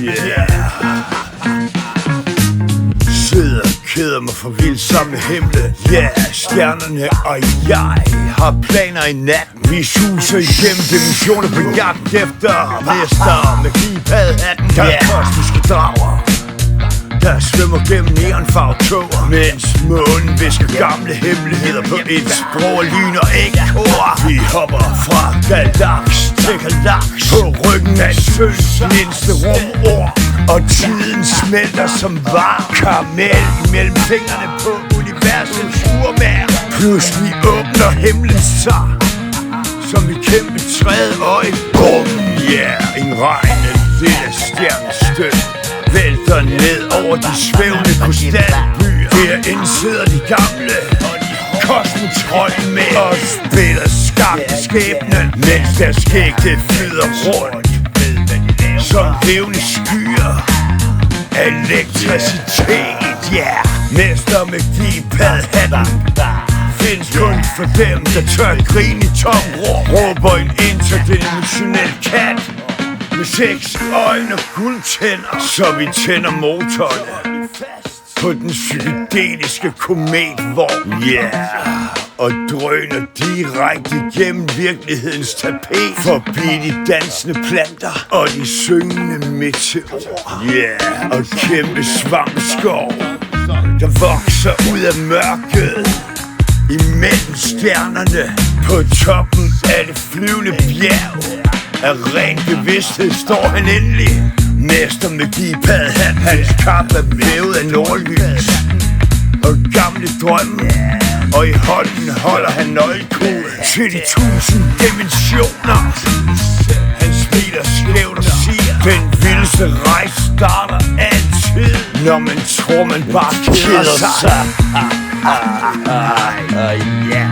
Yeah. Sidder og keder mig for vildt sammen med himlen. Yeah, stjernerne og jeg har planer i nat. Vi suser igennem dimensioner på jagt efter mester med knipadhatten. Der er kosmiske drager, der svømmer gennem neonfarvetåger, mens månen visker gamle hemmeligheder på et sprog og lyner ekkoer. Vi hopper fra galaks til galaks på ryggen af søns mindste rumord, og tiden smelter som varm karamel mellem fingrene på universets urvær. Pludselig åbner himlen sig som et kæmpe træde øje. Bum, yeah, en regne lille stjernestød vælter ned over de svævende krystalbyer. Herinde sidder de gamle kosmotrolde med og spiller skak i skæbnen, mens deres skæg det flyder rundt som levende skyer. Elektricitet, yeah. Mestermagi-padhatten findes kun for dem, der tør grine i tomrum. Råber en interdimensionel kat med 6 øjne og guldtænder, så vi tænder motorerne på den psykedeliske kometvogn. Yeah. Og drøner direkte gennem virkelighedens tapet, forbi de dansende planter og de syngende meteorer. Yeah. Og kæmpe svampeskov, der vokser ud af mørket imellem stjernerne. På toppen af det flyvende bjerg af ren bevidsthed står han endelig. Mestermagi-padhat, hans kap er vævet af nordlys og gamle drømme, og i hånden holder han nøglekode til de 1000 dimensioner. Han smiler skævt og siger, den vildeste rejse starter altid, når man tror man bare keder sig. Yeah.